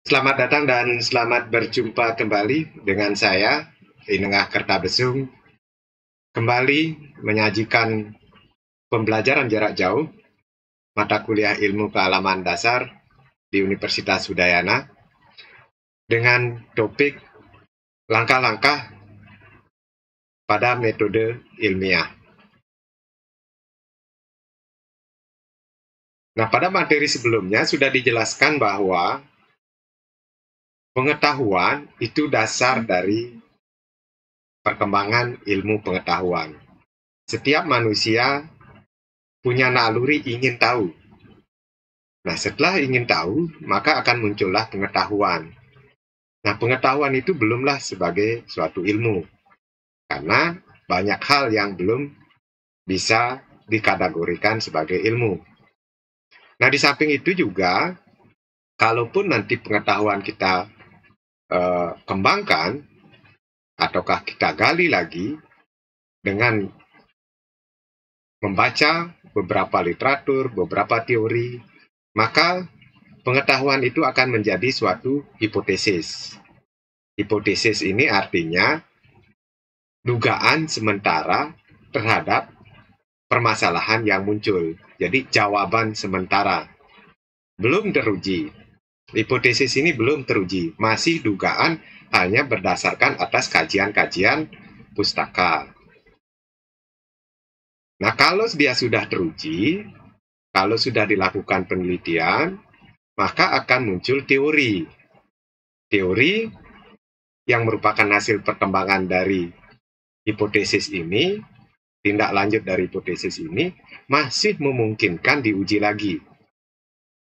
Selamat datang dan selamat berjumpa kembali dengan saya, Inengah Kertabesung, kembali menyajikan pembelajaran jarak jauh mata kuliah ilmu kealaman dasar di Universitas Udayana dengan topik langkah-langkah pada metode ilmiah. Nah, pada materi sebelumnya sudah dijelaskan bahwa pengetahuan itu dasar dari perkembangan ilmu pengetahuan. Setiap manusia punya naluri ingin tahu. Nah, setelah ingin tahu, maka akan muncullah pengetahuan. Nah, pengetahuan itu belumlah sebagai suatu ilmu, karena banyak hal yang belum bisa dikategorikan sebagai ilmu. Nah, di samping itu juga, kalaupun nanti pengetahuan kita kembangkan, ataukah kita gali lagi dengan membaca beberapa literatur, beberapa teori, maka pengetahuan itu akan menjadi suatu hipotesis. Hipotesis ini artinya dugaan sementara terhadap permasalahan yang muncul. Jadi jawaban sementara. Belum teruji. Hipotesis ini belum teruji. Masih dugaan hanya berdasarkan atas kajian-kajian pustaka. Nah, kalau dia sudah teruji, kalau sudah dilakukan penelitian, maka akan muncul teori. Teori yang merupakan hasil perkembangan dari hipotesis ini, tindak lanjut dari hipotesis ini, masih memungkinkan diuji lagi.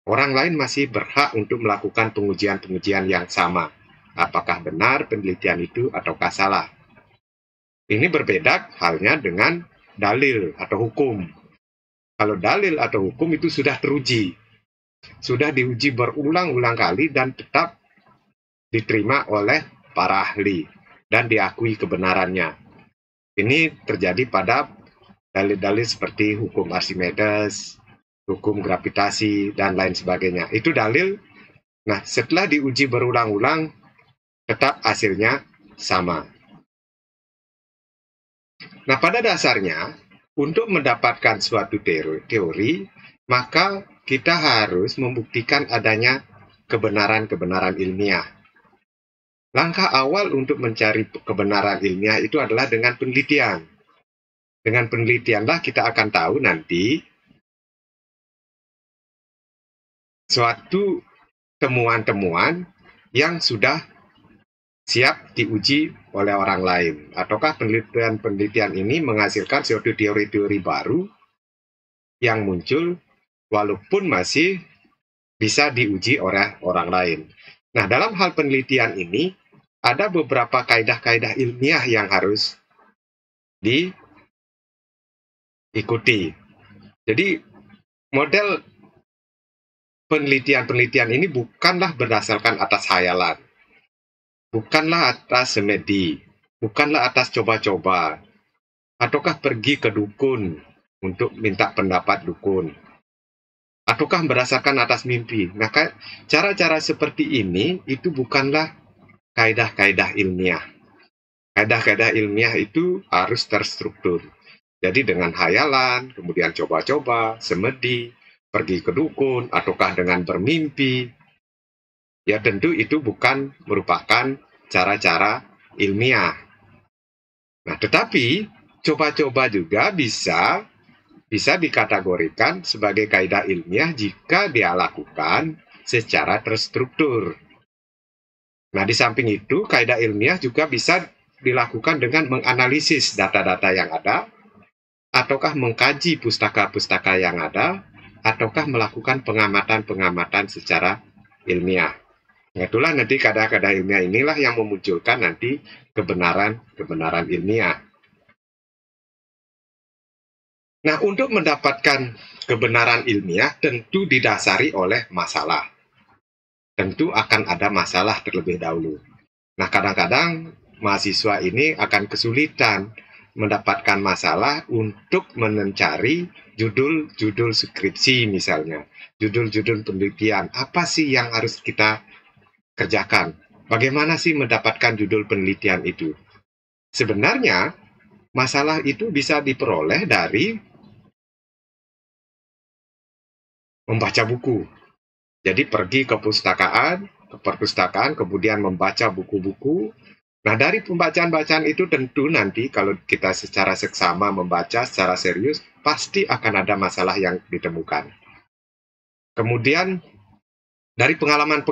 Orang lain masih berhak untuk melakukan pengujian-pengujian yang sama. Apakah benar penelitian itu ataukah salah. Ini berbeda halnya dengan dalil atau hukum. Kalau dalil atau hukum itu sudah teruji. Sudah diuji berulang-ulang kali dan tetap diterima oleh para ahli dan diakui kebenarannya. Ini terjadi pada dalil-dalil seperti hukum Archimedes, hukum gravitasi, dan lain sebagainya. Itu dalil. Nah, setelah diuji berulang-ulang, tetap hasilnya sama. Nah, pada dasarnya, untuk mendapatkan suatu teori, maka kita harus membuktikan adanya kebenaran-kebenaran ilmiah. Langkah awal untuk mencari kebenaran ilmiah itu adalah dengan penelitian. Dengan penelitianlah kita akan tahu nanti suatu temuan-temuan yang sudah siap diuji oleh orang lain. Ataukah penelitian-penelitian ini menghasilkan suatu teori-teori baru yang muncul walaupun masih bisa diuji oleh orang lain. Nah, dalam hal penelitian ini, ada beberapa kaidah-kaidah ilmiah yang harus diikuti. Jadi, model penelitian-penelitian ini bukanlah berdasarkan atas hayalan, bukanlah atas semedi, bukanlah atas coba-coba, ataukah pergi ke dukun untuk minta pendapat dukun, ataukah berdasarkan atas mimpi. Nah, cara-cara seperti ini itu bukanlah kaidah-kaidah ilmiah. Kaidah-kaidah ilmiah itu harus terstruktur. Jadi dengan hayalan, kemudian coba-coba, semedi, pergi ke dukun, ataukah dengan bermimpi, ya tentu itu bukan merupakan cara-cara ilmiah. Nah, tetapi coba-coba juga bisa dikategorikan sebagai kaidah ilmiah jika dia lakukan secara terstruktur. Nah, di samping itu, kaidah ilmiah juga bisa dilakukan dengan menganalisis data-data yang ada, ataukah mengkaji pustaka-pustaka yang ada, ataukah melakukan pengamatan-pengamatan secara ilmiah. Itulah nanti kaidah-kaidah ilmiah inilah yang memunculkan nanti kebenaran ilmiah. Nah, untuk mendapatkan kebenaran ilmiah tentu didasari oleh masalah. Tentu akan ada masalah terlebih dahulu. Nah, kadang-kadang mahasiswa ini akan kesulitan mendapatkan masalah untuk mencari judul-judul skripsi misalnya, judul-judul penelitian. Apa sih yang harus kita kerjakan. Bagaimana sih mendapatkan judul penelitian itu? Sebenarnya, masalah itu bisa diperoleh dari membaca buku. Jadi pergi ke perpustakaan, kemudian membaca buku-buku. Nah, dari pembacaan-bacaan itu tentu nanti kalau kita secara seksama membaca secara serius, pasti akan ada masalah yang ditemukan. Kemudian, dari pengalaman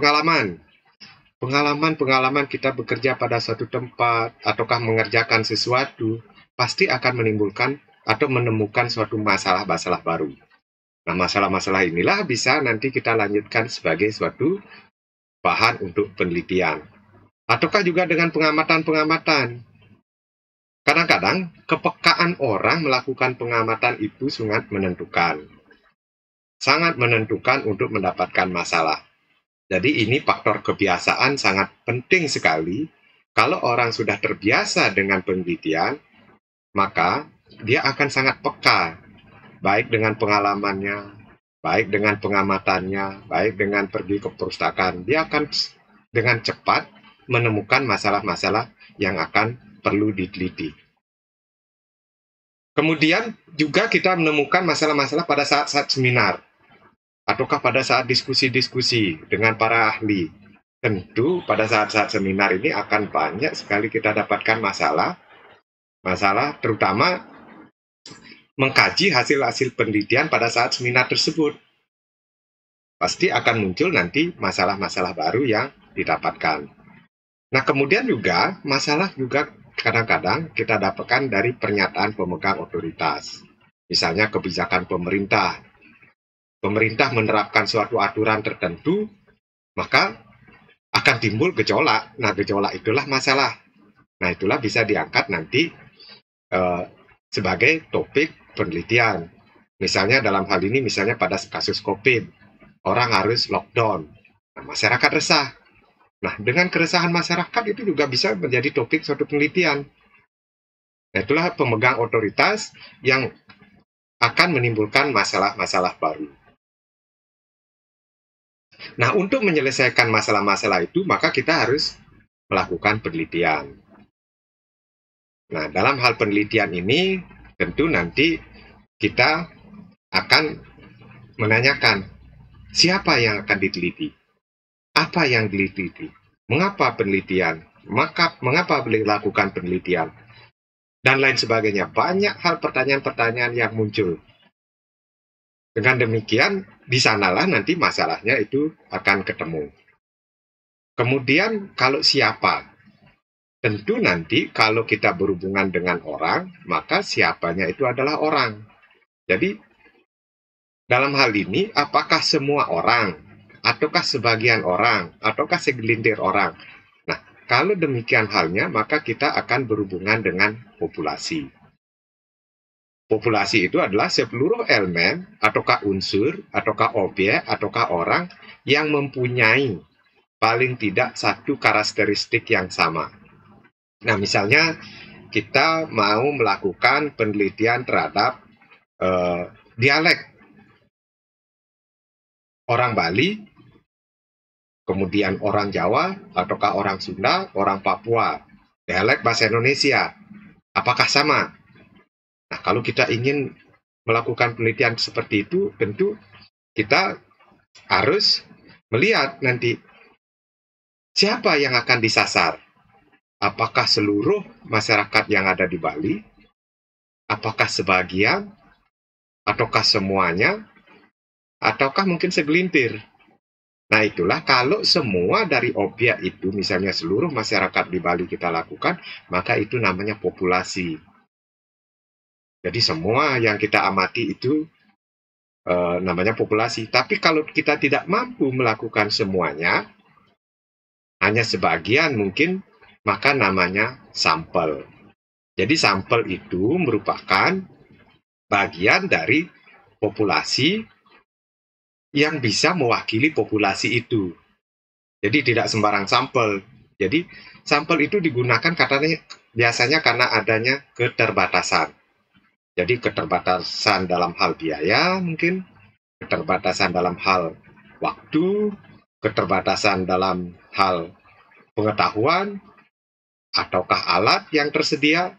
kita bekerja pada suatu tempat, ataukah mengerjakan sesuatu, pasti akan menimbulkan atau menemukan suatu masalah-masalah baru. Nah, masalah-masalah inilah bisa nanti kita lanjutkan sebagai suatu bahan untuk penelitian. Ataukah juga dengan pengamatan-pengamatan. Kadang-kadang, kepekaan orang melakukan pengamatan itu sangat menentukan. Sangat menentukan untuk mendapatkan masalah. Jadi ini faktor kebiasaan sangat penting sekali. Kalau orang sudah terbiasa dengan penelitian, maka dia akan sangat peka baik dengan pengalamannya, baik dengan pengamatannya, baik dengan pergi ke perpustakaan. Dia akan dengan cepat menemukan masalah-masalah yang akan perlu diteliti. Kemudian juga kita menemukan masalah-masalah pada saat-saat seminar, ataukah pada saat diskusi-diskusi dengan para ahli. Tentu pada saat-saat seminar ini akan banyak sekali kita dapatkan masalah terutama mengkaji hasil-hasil penelitian pada saat seminar tersebut. Pasti akan muncul nanti masalah-masalah baru yang didapatkan. Nah, kemudian juga masalah juga kadang-kadang kita dapatkan dari pernyataan pemegang otoritas. Misalnya kebijakan pemerintah. Pemerintah menerapkan suatu aturan tertentu, maka akan timbul gejolak. Nah, gejolak itulah masalah. Nah, itulah bisa diangkat nanti sebagai topik penelitian. Misalnya dalam hal ini, misalnya pada kasus COVID, orang harus lockdown. Nah, masyarakat resah. Nah, dengan keresahan masyarakat itu juga bisa menjadi topik suatu penelitian. Nah, itulah pemegang otoritas yang akan menimbulkan masalah-masalah baru. Nah, untuk menyelesaikan masalah-masalah itu, maka kita harus melakukan penelitian. Nah, dalam hal penelitian ini, tentu nanti kita akan menanyakan siapa yang akan diteliti, apa yang diteliti, mengapa penelitian, mengapa dilakukan penelitian, dan lain sebagainya. Banyak hal pertanyaan-pertanyaan yang muncul. Dengan demikian, di sanalah nanti masalahnya itu akan ketemu. Kemudian, kalau siapa? Tentu nanti kalau kita berhubungan dengan orang, maka siapanya itu adalah orang. Jadi, dalam hal ini, apakah semua orang, ataukah sebagian orang, ataukah segelintir orang? Nah, kalau demikian halnya, maka kita akan berhubungan dengan populasi. Populasi itu adalah seluruh elemen, ataukah unsur, ataukah objek, ataukah orang yang mempunyai paling tidak satu karakteristik yang sama. Nah, misalnya kita mau melakukan penelitian terhadap dialek orang Bali, kemudian orang Jawa, ataukah orang Sunda, orang Papua, dialek bahasa Indonesia, apakah sama? Nah, kalau kita ingin melakukan penelitian seperti itu, tentu kita harus melihat nanti siapa yang akan disasar. Apakah seluruh masyarakat yang ada di Bali? Apakah sebagian? Ataukah semuanya? Ataukah mungkin segelintir? Nah, itulah kalau semua dari objek itu, misalnya seluruh masyarakat di Bali kita lakukan, maka itu namanya populasi. Jadi semua yang kita amati itu namanya populasi. Tapi kalau kita tidak mampu melakukan semuanya, hanya sebagian mungkin, maka namanya sampel. Jadi sampel itu merupakan bagian dari populasi yang bisa mewakili populasi itu. Jadi tidak sembarang sampel. Jadi sampel itu digunakan biasanya karena adanya keterbatasan. Jadi keterbatasan dalam hal biaya mungkin, keterbatasan dalam hal waktu, keterbatasan dalam hal pengetahuan, ataukah alat yang tersedia,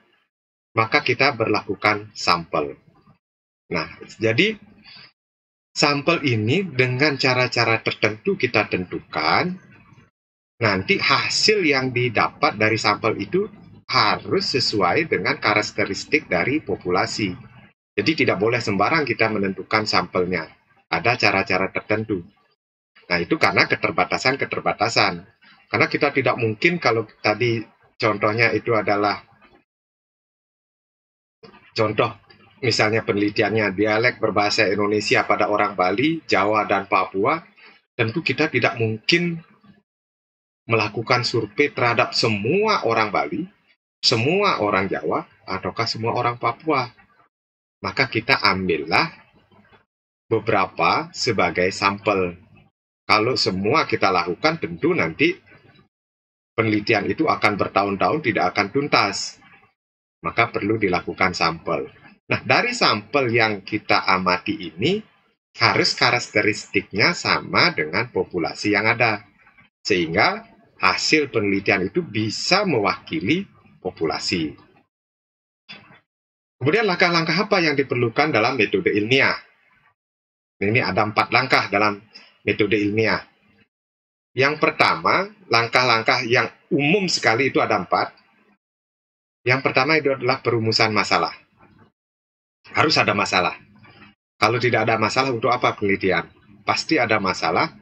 maka kita berlakukan sampel. Nah, jadi sampel ini dengan cara-cara tertentu kita tentukan, nanti hasil yang didapat dari sampel itu harus sesuai dengan karakteristik dari populasi. Jadi tidak boleh sembarang kita menentukan sampelnya. Ada cara-cara tertentu. Nah, itu karena keterbatasan-keterbatasan. Karena kita tidak mungkin kalau tadi contohnya itu adalah contoh misalnya penelitiannya dialek berbahasa Indonesia pada orang Bali, Jawa, dan Papua, tentu kita tidak mungkin melakukan survei terhadap semua orang Bali, semua orang Jawa, ataukah semua orang Papua. Maka kita ambillah beberapa sebagai sampel. Kalau semua kita lakukan, tentu nanti penelitian itu akan bertahun-tahun tidak akan tuntas. Maka perlu dilakukan sampel. Nah, dari sampel yang kita amati ini, harus karakteristiknya sama dengan populasi yang ada. Sehingga hasil penelitian itu bisa mewakili populasi. Kemudian langkah-langkah apa yang diperlukan dalam metode ilmiah? Ini ada 4 langkah dalam metode ilmiah. Yang pertama, langkah-langkah yang umum sekali itu ada 4. Yang pertama itu adalah perumusan masalah. Harus ada masalah. Kalau tidak ada masalah, untuk apa penelitian? Pasti ada masalah,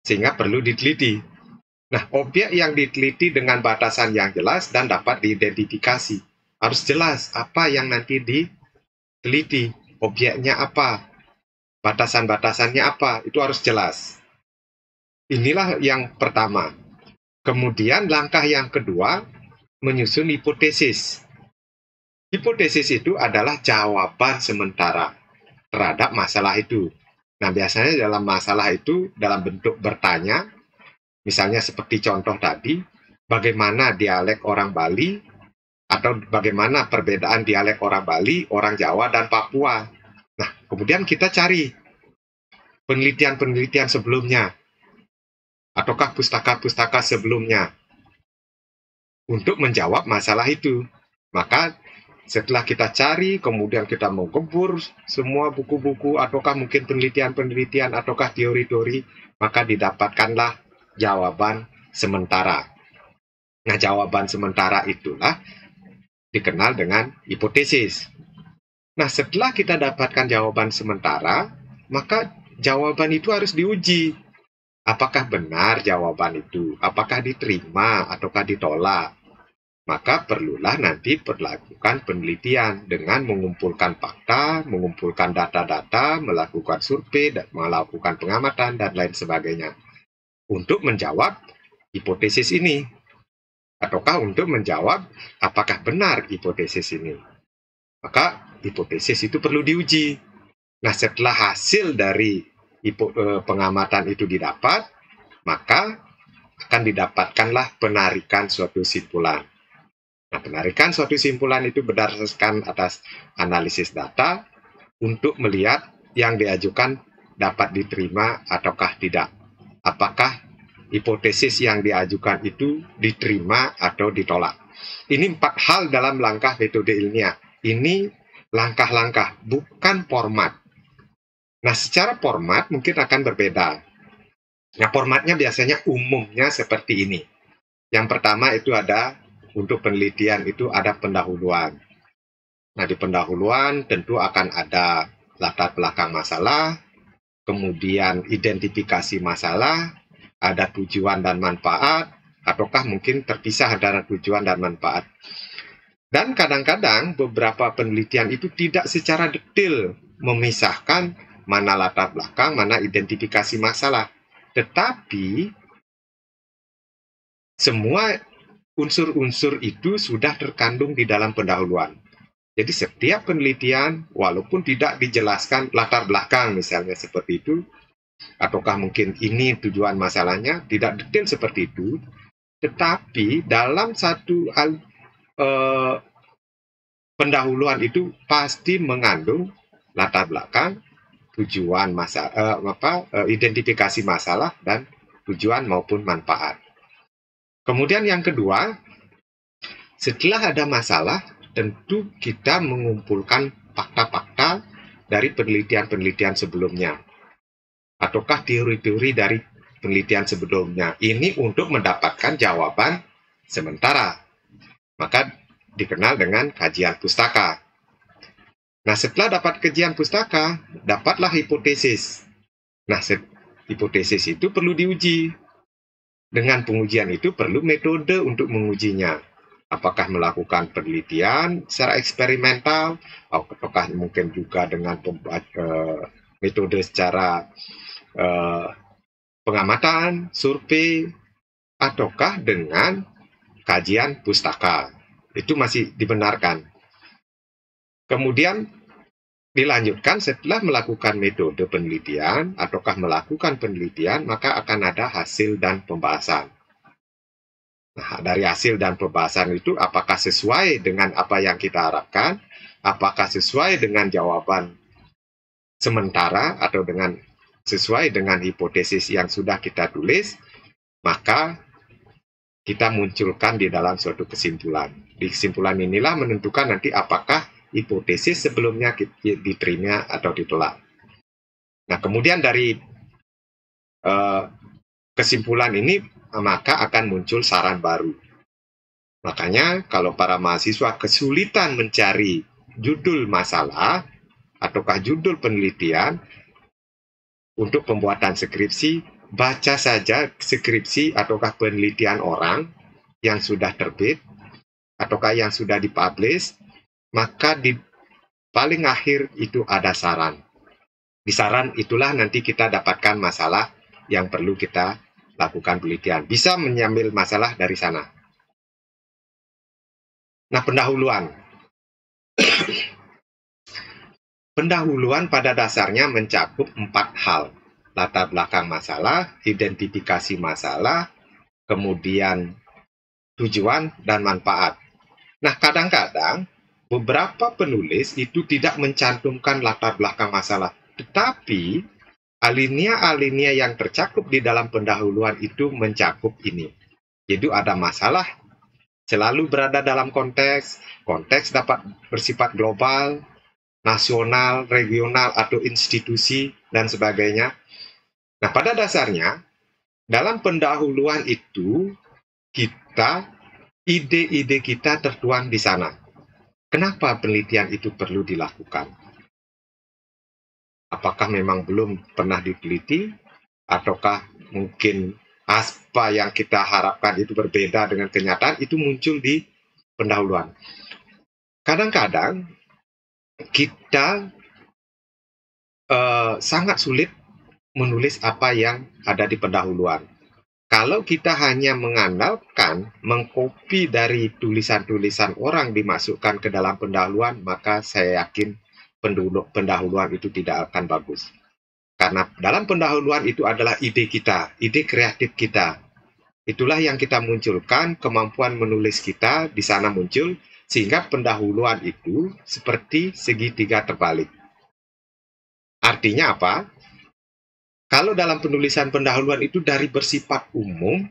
sehingga perlu diteliti. Nah, objek yang diteliti dengan batasan yang jelas dan dapat diidentifikasi. Harus jelas apa yang nanti diteliti, objeknya apa, batasan-batasannya apa, itu harus jelas. Inilah yang pertama. Kemudian langkah yang kedua, menyusun hipotesis. Hipotesis itu adalah jawaban sementara terhadap masalah itu. Nah, biasanya dalam masalah itu dalam bentuk bertanya, misalnya seperti contoh tadi, bagaimana dialek orang Bali, atau bagaimana perbedaan dialek orang Bali, orang Jawa, dan Papua. Nah, kemudian kita cari penelitian-penelitian sebelumnya, ataukah pustaka-pustaka sebelumnya, untuk menjawab masalah itu. Maka setelah kita cari, kemudian kita menggubur semua buku-buku, ataukah mungkin penelitian-penelitian, ataukah teori-teori, maka didapatkanlah jawaban sementara. Nah, jawaban sementara itulah dikenal dengan hipotesis. Nah, setelah kita dapatkan jawaban sementara, maka jawaban itu harus diuji. Apakah benar jawaban itu? Apakah diterima ataukah ditolak? Maka perlulah nanti melakukan penelitian dengan mengumpulkan fakta, mengumpulkan data-data, melakukan survei, dan melakukan pengamatan, dan lain sebagainya. Untuk menjawab hipotesis ini. Ataukah untuk menjawab apakah benar hipotesis ini. Maka hipotesis itu perlu diuji. Nah, setelah hasil dari pengamatan itu didapat, maka akan didapatkanlah penarikan suatu simpulan. Nah, penarikan suatu simpulan itu berdasarkan atas analisis data untuk melihat yang diajukan dapat diterima ataukah tidak. Apakah hipotesis yang diajukan itu diterima atau ditolak. Ini 4 hal dalam langkah metode ilmiah. Ini langkah-langkah, bukan format. Nah, secara format mungkin akan berbeda. Nah, formatnya biasanya umumnya seperti ini. Yang pertama itu ada, untuk penelitian itu ada pendahuluan. Nah, di pendahuluan tentu akan ada latar belakang masalah, kemudian identifikasi masalah, ada tujuan dan manfaat, ataukah mungkin terpisah antara tujuan dan manfaat. Dan kadang-kadang beberapa penelitian itu tidak secara detail memisahkan mana latar belakang, mana identifikasi masalah. Tetapi semua unsur-unsur itu sudah terkandung di dalam pendahuluan. Jadi setiap penelitian, walaupun tidak dijelaskan latar belakang misalnya seperti itu, ataukah mungkin ini tujuan masalahnya, tidak detail seperti itu, tetapi dalam satu pendahuluan itu pasti mengandung latar belakang, tujuan masalah, identifikasi masalah, dan tujuan maupun manfaat. Kemudian yang kedua, setelah ada masalah, tentu kita mengumpulkan fakta-fakta dari penelitian-penelitian sebelumnya, ataukah teori-teori dari penelitian sebelumnya. Ini untuk mendapatkan jawaban sementara. Maka dikenal dengan kajian pustaka. Nah, setelah dapat kajian pustaka, dapatlah hipotesis. Nah, hipotesis itu perlu diuji. Dengan pengujian itu perlu metode untuk mengujinya. Apakah melakukan penelitian secara eksperimental, ataukah mungkin juga dengan metode secara pengamatan, survei, ataukah dengan kajian pustaka. Itu masih dibenarkan. Kemudian dilanjutkan setelah melakukan metode penelitian, ataukah melakukan penelitian, maka akan ada hasil dan pembahasan. Nah, dari hasil dan pembahasan itu, apakah sesuai dengan apa yang kita harapkan, apakah sesuai dengan jawaban sementara, atau dengan sesuai dengan hipotesis yang sudah kita tulis, maka kita munculkan di dalam suatu kesimpulan. Di kesimpulan inilah menentukan nanti apakah hipotesis sebelumnya diterima atau ditolak. Nah, kemudian dari kesimpulan ini maka akan muncul saran baru. Makanya kalau para mahasiswa kesulitan mencari judul masalah ataukah judul penelitian untuk pembuatan skripsi, baca saja skripsi ataukah penelitian orang yang sudah terbit ataukah yang sudah dipublish, maka di paling akhir itu ada saran. Di saran itulah nanti kita dapatkan masalah yang perlu kita lakukan penelitian. Bisa mengambil masalah dari sana. Nah, pendahuluan. Pendahuluan pada dasarnya mencakup 4 hal. Latar belakang masalah, identifikasi masalah, kemudian tujuan dan manfaat. Nah, kadang-kadang beberapa penulis itu tidak mencantumkan latar belakang masalah, tetapi alinea-alinea yang tercakup di dalam pendahuluan itu mencakup ini. Jadi ada masalah selalu berada dalam konteks dapat bersifat global, nasional, regional, atau institusi, dan sebagainya. Nah, pada dasarnya, dalam pendahuluan itu, ide-ide kita tertuang di sana. Kenapa penelitian itu perlu dilakukan? Apakah memang belum pernah diteliti, ataukah mungkin apa yang kita harapkan itu berbeda dengan kenyataan, itu muncul di pendahuluan. Kadang-kadang kita sangat sulit menulis apa yang ada di pendahuluan. Kalau kita hanya mengandalkan, mengcopy dari tulisan-tulisan orang dimasukkan ke dalam pendahuluan, maka saya yakin pendahuluan itu tidak akan bagus. Karena dalam pendahuluan itu adalah ide kita, ide kreatif kita. Itulah yang kita munculkan, kemampuan menulis kita di sana muncul, sehingga pendahuluan itu seperti segitiga terbalik. Artinya apa? Kalau dalam penulisan pendahuluan itu dari bersifat umum,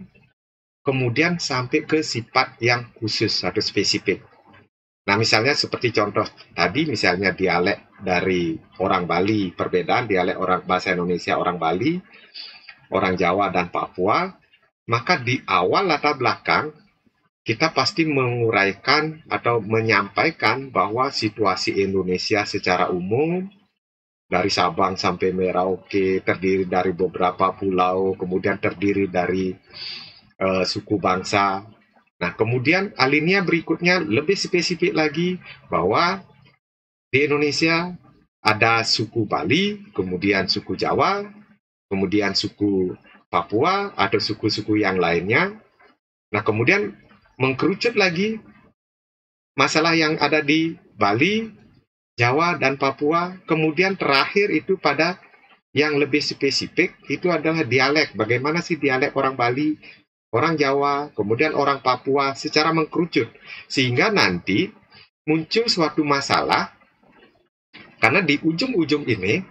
kemudian sampai ke sifat yang khusus atau spesifik. Nah, misalnya seperti contoh tadi, misalnya dialek dari orang Bali, perbedaan dialek orang bahasa Indonesia orang Bali, orang Jawa, dan Papua, maka di awal latar belakang, kita pasti menguraikan atau menyampaikan bahwa situasi Indonesia secara umum, dari Sabang sampai Merauke, terdiri dari beberapa pulau, kemudian terdiri dari suku bangsa. Nah, kemudian alinea berikutnya lebih spesifik lagi bahwa di Indonesia ada suku Bali, kemudian suku Jawa, kemudian suku Papua atau suku-suku yang lainnya. Nah, kemudian mengkerucut lagi masalah yang ada di Bali, Jawa, dan Papua. Kemudian terakhir itu pada yang lebih spesifik, itu adalah dialek. Bagaimana sih dialek orang Bali, orang Jawa, kemudian orang Papua secara mengkerucut. Sehingga nanti muncul suatu masalah, karena di ujung-ujung ini,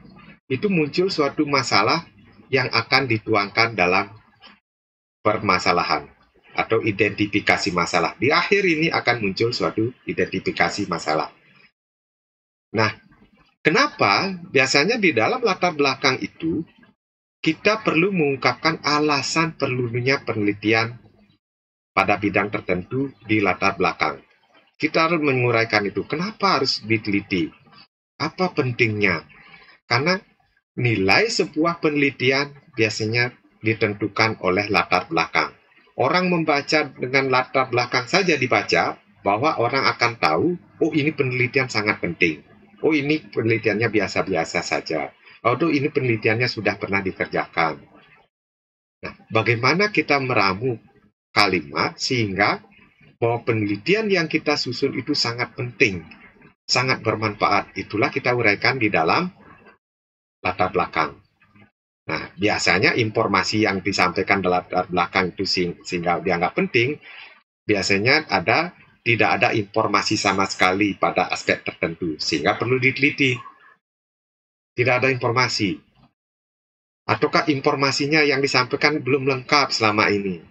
itu muncul suatu masalah yang akan dituangkan dalam permasalahan atau identifikasi masalah. Di akhir ini akan muncul suatu identifikasi masalah. Nah, kenapa biasanya di dalam latar belakang itu kita perlu mengungkapkan alasan perlunya penelitian pada bidang tertentu di latar belakang. Kita harus menguraikan itu. Kenapa harus diteliti? Apa pentingnya? Karena nilai sebuah penelitian biasanya ditentukan oleh latar belakang. Orang membaca dengan latar belakang saja dibaca, bahwa orang akan tahu, oh ini penelitian sangat penting. Oh ini penelitiannya biasa-biasa saja. Oh ini penelitiannya sudah pernah dikerjakan. Nah, bagaimana kita meramu kalimat sehingga bahwa penelitian yang kita susun itu sangat penting, sangat bermanfaat. Itulah kita uraikan di dalam latar belakang. Nah, biasanya informasi yang disampaikan dalam latar belakang itu sehingga dianggap penting, biasanya tidak ada informasi sama sekali pada aspek tertentu, sehingga perlu diteliti. Tidak ada informasi. Ataukah informasinya yang disampaikan belum lengkap selama ini?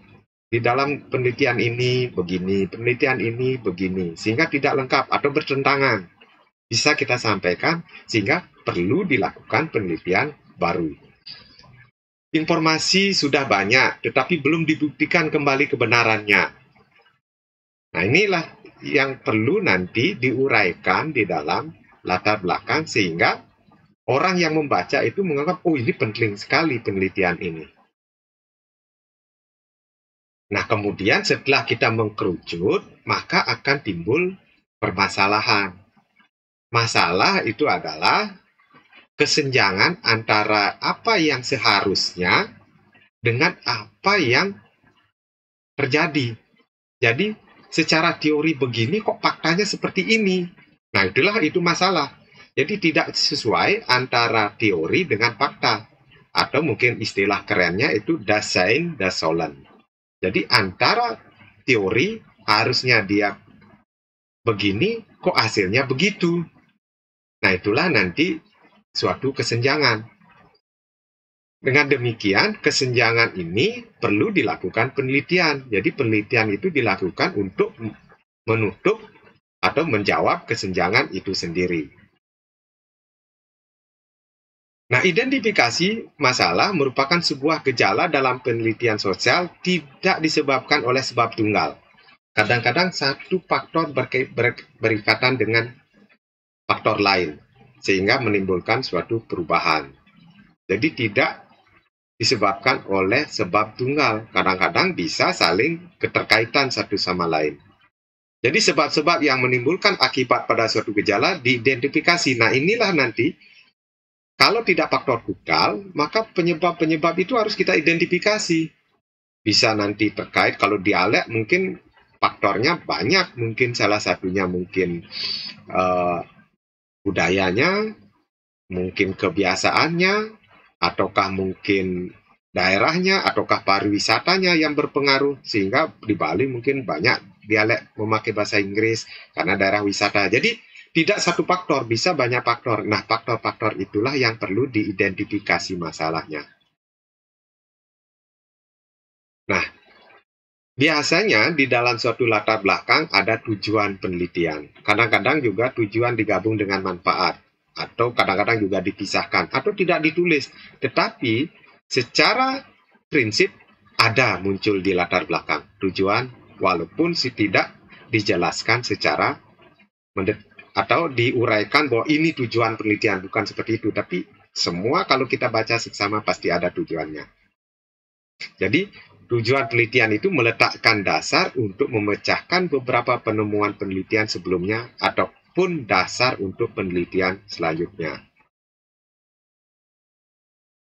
Di dalam penelitian ini begini, penelitian ini begini, sehingga tidak lengkap atau bertentangan. Bisa kita sampaikan sehingga perlu dilakukan penelitian baru. Informasi sudah banyak, tetapi belum dibuktikan kembali kebenarannya. Nah, inilah yang perlu nanti diuraikan di dalam latar belakang sehingga orang yang membaca itu menganggap, oh ini penting sekali penelitian ini. Nah, kemudian setelah kita mengkerucut, maka akan timbul permasalahan. Masalah itu adalah kesenjangan antara apa yang seharusnya dengan apa yang terjadi. Jadi, secara teori begini kok faktanya seperti ini. Nah, itu masalah. Jadi tidak sesuai antara teori dengan fakta. Atau mungkin istilah kerennya itu das Sein, das Sollen. Jadi antara teori harusnya dia begini, kok hasilnya begitu. Nah, itulah nanti suatu kesenjangan. Dengan demikian, kesenjangan ini perlu dilakukan penelitian. Jadi penelitian itu dilakukan untuk menutup atau menjawab kesenjangan itu sendiri. Nah, identifikasi masalah merupakan sebuah gejala dalam penelitian sosial tidak disebabkan oleh sebab tunggal. Kadang-kadang satu faktor berikatan dengan faktor lain, sehingga menimbulkan suatu perubahan. Jadi tidak disebabkan oleh sebab tunggal. Kadang-kadang bisa saling keterkaitan satu sama lain. Jadi sebab-sebab yang menimbulkan akibat pada suatu gejala diidentifikasi. Nah, inilah nanti, kalau tidak faktor tunggal, maka penyebab-penyebab itu harus kita identifikasi. Bisa nanti terkait, kalau dialek mungkin faktornya banyak. Mungkin salah satunya mungkin budayanya, mungkin kebiasaannya, ataukah mungkin daerahnya, ataukah pariwisatanya yang berpengaruh, sehingga di Bali mungkin banyak dialek memakai bahasa Inggris karena daerah wisata. Jadi tidak satu faktor, bisa banyak faktor. Nah, faktor-faktor itulah yang perlu diidentifikasi masalahnya. Nah, biasanya di dalam suatu latar belakang ada tujuan penelitian. Kadang-kadang juga tujuan digabung dengan manfaat. Atau kadang-kadang juga dipisahkan. Atau tidak ditulis. Tetapi secara prinsip ada muncul di latar belakang tujuan, walaupun tidak dijelaskan secara atau diuraikan bahwa ini tujuan penelitian. Bukan seperti itu. Tapi semua kalau kita baca seksama pasti ada tujuannya. Jadi tujuan penelitian itu meletakkan dasar untuk memecahkan beberapa penemuan penelitian sebelumnya ataupun dasar untuk penelitian selanjutnya.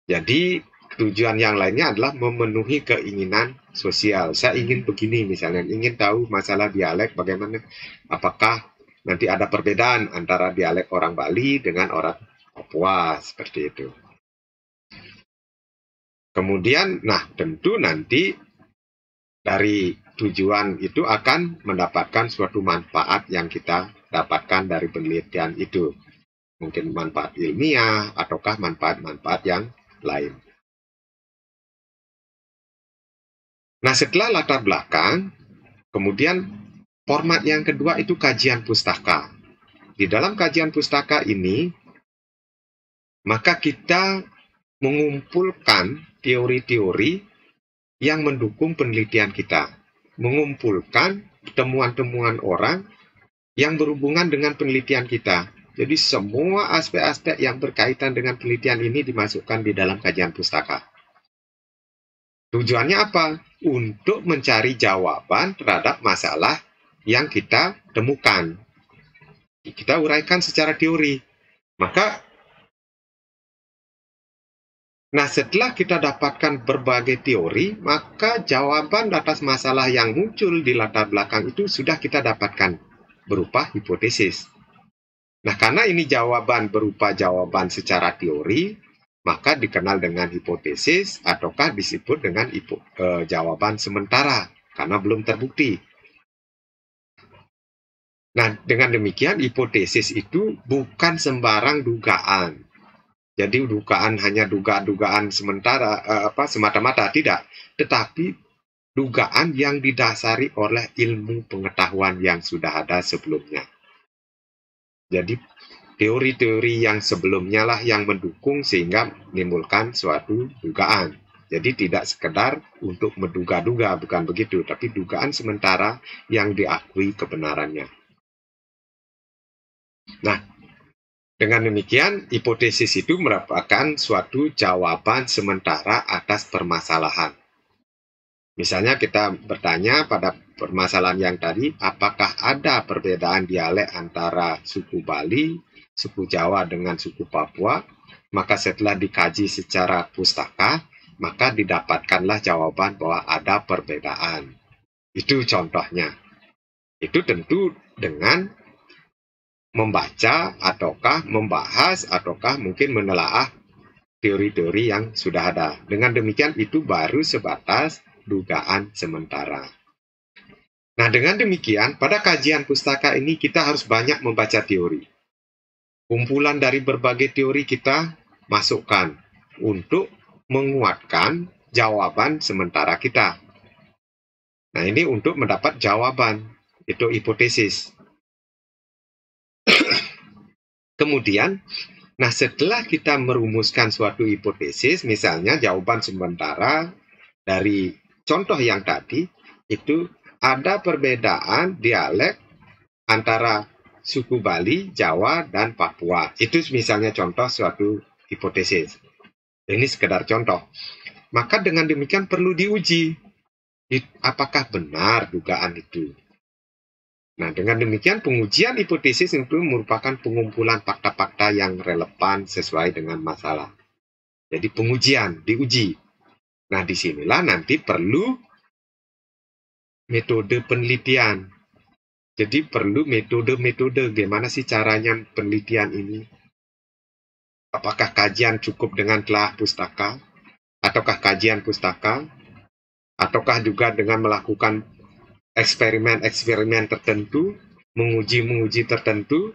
Jadi tujuan yang lainnya adalah memenuhi keinginan sosial. Saya ingin begini misalnya, ingin tahu masalah dialek bagaimana, apakah nanti ada perbedaan antara dialek orang Bali dengan orang Papua, seperti itu. Kemudian, nah tentu nanti dari tujuan itu akan mendapatkan suatu manfaat yang kita dapatkan dari penelitian itu. Mungkin manfaat ilmiah ataukah manfaat-manfaat yang lain. Nah, setelah latar belakang, kemudian format yang kedua itu kajian pustaka. Di dalam kajian pustaka ini, maka kita mengumpulkan teori-teori yang mendukung penelitian kita. Mengumpulkan temuan-temuan orang yang berhubungan dengan penelitian kita. Jadi semua aspek-aspek yang berkaitan dengan penelitian ini dimasukkan di dalam kajian pustaka. Tujuannya apa? Untuk mencari jawaban terhadap masalah yang kita temukan. Kita uraikan secara teori. Nah, setelah kita dapatkan berbagai teori, maka jawaban atas masalah yang muncul di latar belakang itu sudah kita dapatkan berupa hipotesis. Nah, karena ini jawaban berupa jawaban secara teori, maka dikenal dengan hipotesis ataukah disebut dengan jawaban sementara karena belum terbukti. Nah, dengan demikian hipotesis itu bukan sembarang dugaan. Jadi dugaan hanya dugaan sementara semata-mata tidak, tetapi dugaan yang didasari oleh ilmu pengetahuan yang sudah ada sebelumnya. Jadi teori-teori yang sebelumnya lah yang mendukung sehingga menimbulkan suatu dugaan. Jadi tidak sekedar untuk menduga-duga, bukan begitu, tapi dugaan sementara yang diakui kebenarannya. Nah, dengan demikian, hipotesis itu merupakan suatu jawaban sementara atas permasalahan. Misalnya kita bertanya pada permasalahan yang tadi, apakah ada perbedaan dialek antara suku Bali, suku Jawa dengan suku Papua? Maka setelah dikaji secara pustaka, maka didapatkanlah jawaban bahwa ada perbedaan. Itu contohnya. Itu tentu dengan membaca ataukah membahas ataukah mungkin menelaah teori-teori yang sudah ada. Dengan demikian itu baru sebatas dugaan sementara. Nah, dengan demikian pada kajian pustaka ini kita harus banyak membaca teori. Kumpulan dari berbagai teori kita masukkan untuk menguatkan jawaban sementara kita. Nah, ini untuk mendapat jawaban, itu hipotesis. Kemudian, nah setelah kita merumuskan suatu hipotesis, misalnya jawaban sementara dari contoh yang tadi, itu ada perbedaan dialek antara suku Bali, Jawa, dan Papua. Itu misalnya contoh suatu hipotesis. Ini sekedar contoh. Maka dengan demikian perlu diuji. Apakah benar dugaan itu? Nah, dengan demikian pengujian hipotesis itu merupakan pengumpulan fakta-fakta yang relevan sesuai dengan masalah. Jadi pengujian, diuji. Nah, disinilah nanti perlu metode penelitian. Jadi perlu metode-metode gimana sih caranya penelitian ini. Apakah kajian cukup dengan telah pustaka? Ataukah kajian pustaka? Ataukah juga dengan melakukan eksperimen-eksperimen tertentu, menguji tertentu,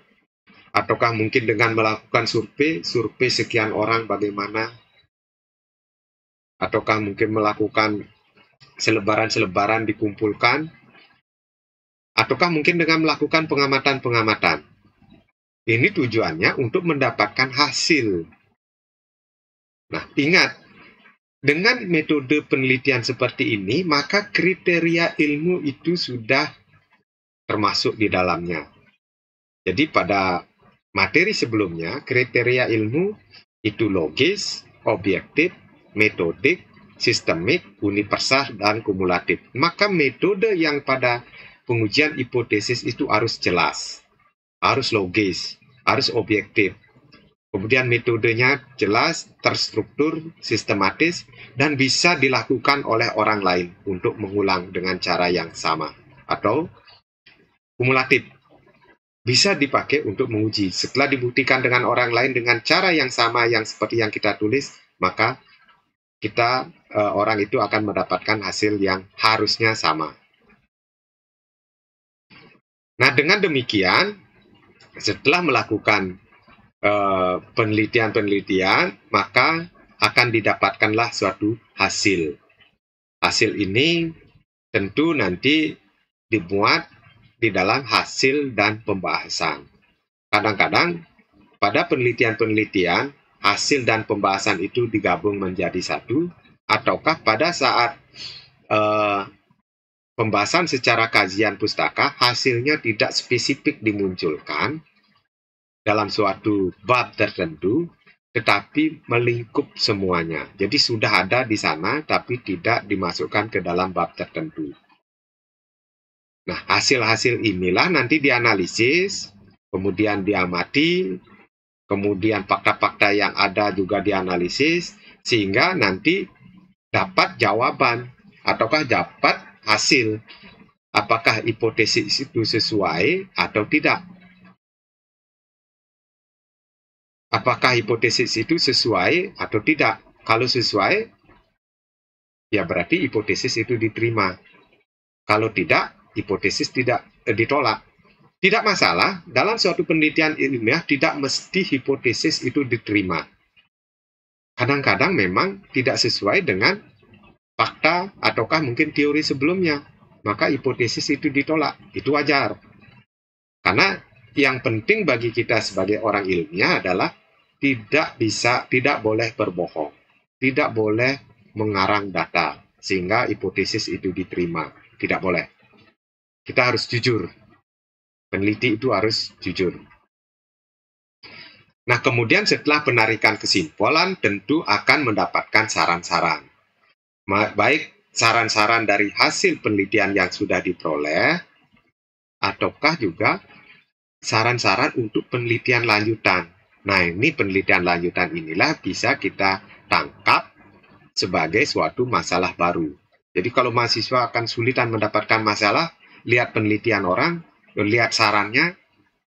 ataukah mungkin dengan melakukan survei sekian orang bagaimana, ataukah mungkin melakukan selebaran dikumpulkan, ataukah mungkin dengan melakukan pengamatan-pengamatan. Ini tujuannya untuk mendapatkan hasil. Nah, ingat, dengan metode penelitian seperti ini, maka kriteria ilmu itu sudah termasuk di dalamnya. Jadi pada materi sebelumnya, kriteria ilmu itu logis, objektif, metodik, sistemik, universal, dan kumulatif. Maka metode yang pada pengujian hipotesis itu harus jelas, harus logis, harus objektif. Kemudian metodenya jelas, terstruktur, sistematis, dan bisa dilakukan oleh orang lain untuk mengulang dengan cara yang sama. Atau kumulatif, bisa dipakai untuk menguji. Setelah dibuktikan dengan orang lain dengan cara yang sama yang seperti yang kita tulis, maka orang itu akan mendapatkan hasil yang harusnya sama. Nah, dengan demikian, setelah melakukan penelitian-penelitian, maka akan didapatkanlah suatu hasil Hasil ini tentu nanti dimuat di dalam hasil dan pembahasan. Kadang-kadang pada penelitian-penelitian, hasil dan pembahasan itu digabung menjadi satu, ataukah pada saat pembahasan secara kajian pustaka, hasilnya tidak spesifik dimunculkan dalam suatu bab tertentu, tetapi melingkup semuanya. Jadi sudah ada di sana, tapi tidak dimasukkan ke dalam bab tertentu. Nah, hasil-hasil inilah nanti dianalisis, kemudian diamati, kemudian fakta-fakta yang ada juga dianalisis, sehingga nanti dapat jawaban, ataukah dapat hasil, apakah hipotesis itu sesuai atau tidak. Apakah hipotesis itu sesuai atau tidak? Kalau sesuai, ya berarti hipotesis itu diterima. Kalau tidak, hipotesis tidak ditolak. Tidak masalah, dalam suatu penelitian ilmiah tidak mesti hipotesis itu diterima. Kadang-kadang memang tidak sesuai dengan fakta ataukah mungkin teori sebelumnya. Maka hipotesis itu ditolak. Itu wajar. Karena yang penting bagi kita sebagai orang ilmiah adalah tidak boleh berbohong, tidak boleh mengarang data sehingga hipotesis itu diterima. Tidak boleh. Kita harus jujur. Peneliti itu harus jujur. Nah, kemudian setelah penarikan kesimpulan, tentu akan mendapatkan saran-saran. Baik saran-saran dari hasil penelitian yang sudah diperoleh, ataukah juga saran-saran untuk penelitian lanjutan. Nah, ini penelitian lanjutan inilah bisa kita tangkap sebagai suatu masalah baru. Jadi kalau mahasiswa akan sulitan mendapatkan masalah, lihat penelitian orang, lihat sarannya,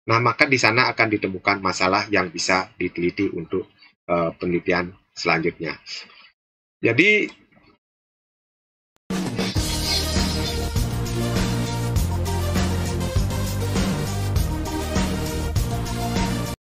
nah maka di sana akan ditemukan masalah yang bisa diteliti untuk penelitian selanjutnya. Jadi